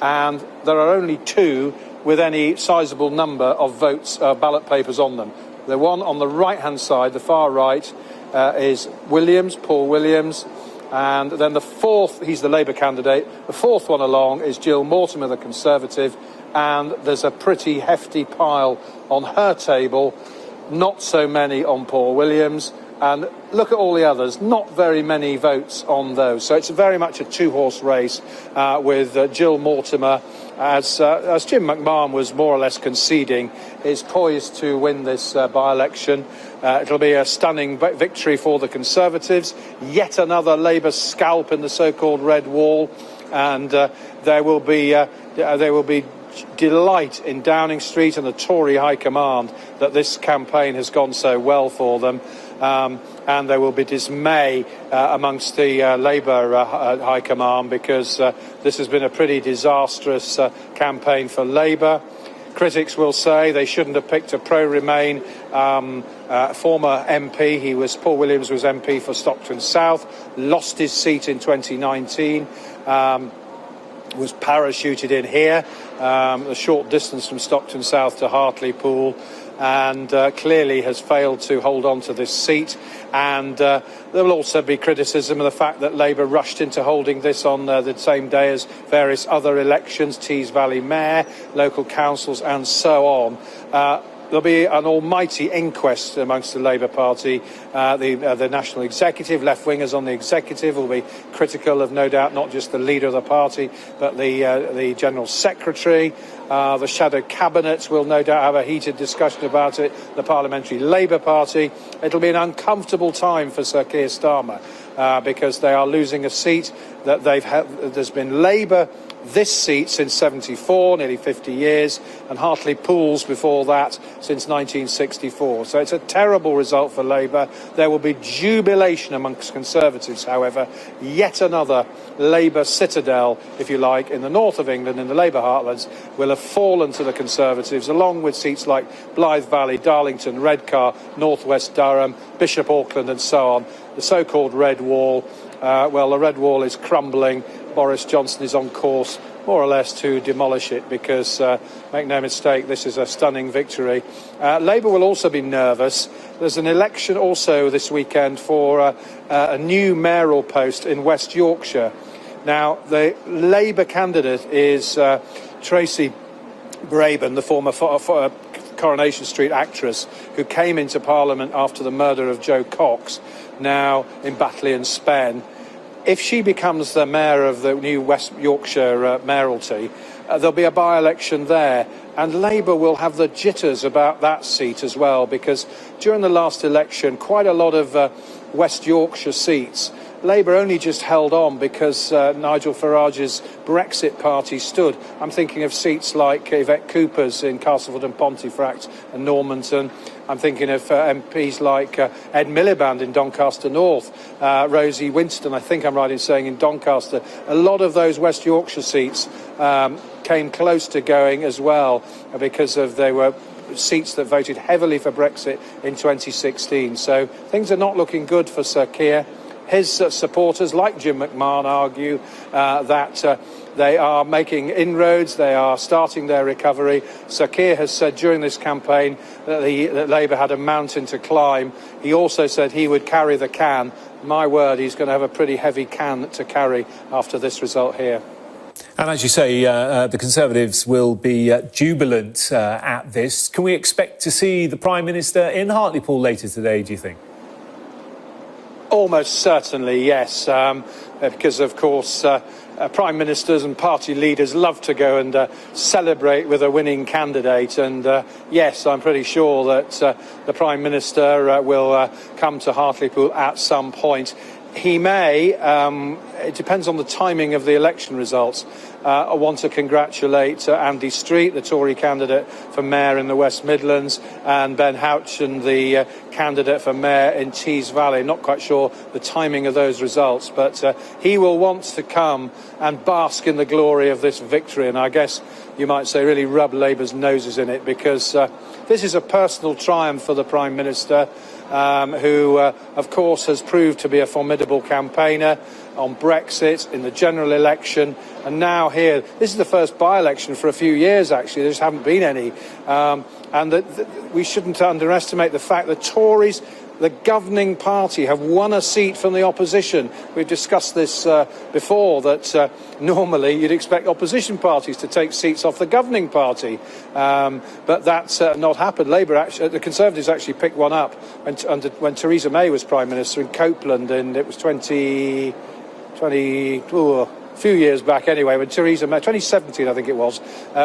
and there are only two with any sizable number of votes, ballot papers on them. The one on the right-hand side, the far right, is Williams, Paul Williams, and then the fourth, he's the Labour candidate, the fourth one along is Jill Mortimer, the Conservative, and there's a pretty hefty pile on her table, not so many on Paul Williams, and look at all the others, not very many votes on those. So it's very much a two-horse race with Jill Mortimer, as Jim McMahon was more or less conceding, is poised to win this by-election. It'll be a stunning victory for the Conservatives, yet another Labour scalp in the so-called Red Wall, and there will be delight in Downing Street and the Tory High Command that this campaign has gone so well for them. And there will be dismay amongst the Labour High Command because this has been a pretty disastrous campaign for Labour. Critics will say they shouldn't have picked a pro-Remain former MP. Paul Williams was MP for Stockton South, lost his seat in 2019. Was parachuted in here, a short distance from Stockton South to Hartlepool, and clearly has failed to hold on to this seat. And there will also be criticism of the fact that Labour rushed into holding this on the same day as various other elections, Tees Valley Mayor, local councils and so on. There'll be an almighty inquest amongst the Labour Party. The National Executive, left-wingers on the Executive will be critical of, no doubt, not just the leader of the party, but the General Secretary. The Shadow Cabinet will no doubt have a heated discussion about it. The Parliamentary Labour Party. It'll be an uncomfortable time for Sir Keir Starmer because they are losing a seat that they've had. There's been Labour this seat since 74, nearly 50 years, and Hartlepool's before that since 1964. So it's a terrible result for Labour. There will be jubilation amongst Conservatives, however. Yet another Labour citadel, if you like, in the north of England, in the Labour heartlands, will have fallen to the Conservatives, along with seats like Blythe Valley, Darlington, Redcar, North West Durham, Bishop Auckland and so on. The so-called Red Wall. Well, the Red Wall is crumbling. Boris Johnson is on course, more or less, to demolish it because, make no mistake, this is a stunning victory. Labour will also be nervous. There's an election also this weekend for a new mayoral post in West Yorkshire. Now, the Labour candidate is Tracy Brabham, the former Coronation Street actress who came into Parliament after the murder of Joe Cox, now in Batley and Spen. If she becomes the mayor of the new West Yorkshire mayoralty, there'll be a by-election there. And Labour will have the jitters about that seat as well, because during the last election, quite a lot of West Yorkshire seats, Labour only just held on because Nigel Farage's Brexit party stood. I'm thinking of seats like Yvette Cooper's in Castleford and Pontefract and Normanton. I'm thinking of MPs like Ed Miliband in Doncaster North, Rosie Winston, I think I'm right in saying, in Doncaster. A lot of those West Yorkshire seats came close to going as well because they were seats that voted heavily for Brexit in 2016. So things are not looking good for Sir Keir. His supporters, like Jim McMahon, argue that they are making inroads, they are starting their recovery. Sir Keir has said during this campaign that Labour had a mountain to climb. He also said he would carry the can. My word, he's going to have a pretty heavy can to carry after this result here. And as you say, the Conservatives will be jubilant at this. Can we expect to see the Prime Minister in Hartlepool later today, do you think? Almost certainly, yes, because, of course, Prime Ministers and party leaders love to go and celebrate with a winning candidate. And, yes, I'm pretty sure that the Prime Minister will come to Hartlepool at some point. He may, it depends on the timing of the election results. I want to congratulate Andy Street, the Tory candidate for mayor in the West Midlands, and Ben Houchin, the candidate for mayor in Tees Valley. Not quite sure the timing of those results, but he will want to come and bask in the glory of this victory. And I guess you might say really rub Labour's noses in it, because this is a personal triumph for the Prime Minister, who, of course, has proved to be a formidable campaigner. on Brexit, in the general election, and now here. This is the first by-election for a few years, actually. There just haven't been any. We shouldn't underestimate the fact that Tories, the governing party, have won a seat from the opposition. We've discussed this before, that normally you'd expect opposition parties to take seats off the governing party, but that's not happened. The Conservatives actually picked one up when Theresa May was Prime Minister in Copeland, and it was a few years back anyway, when Theresa May, 2017 I think it was,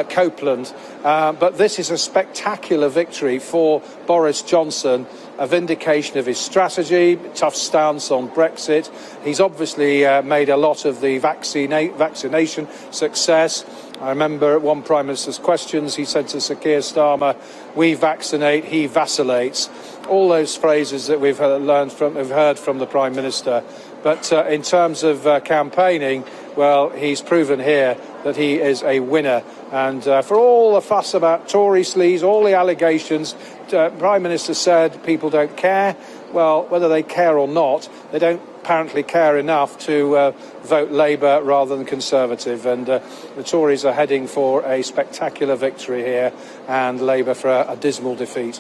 Copeland. But this is a spectacular victory for Boris Johnson, a vindication of his strategy, tough stance on Brexit. He's obviously made a lot of the vaccination success. I remember at one Prime Minister's questions, he said to Sir Keir Starmer, "We vaccinate, he vacillates." All those phrases that we've heard from the Prime Minister. But in terms of campaigning, well, he's proven here that he is a winner. And for all the fuss about Tory sleaze, all the allegations, Prime Minister said people don't care. Well, whether they care or not, they don't apparently care enough to vote Labour rather than Conservative. And the Tories are heading for a spectacular victory here, and Labour for a dismal defeat.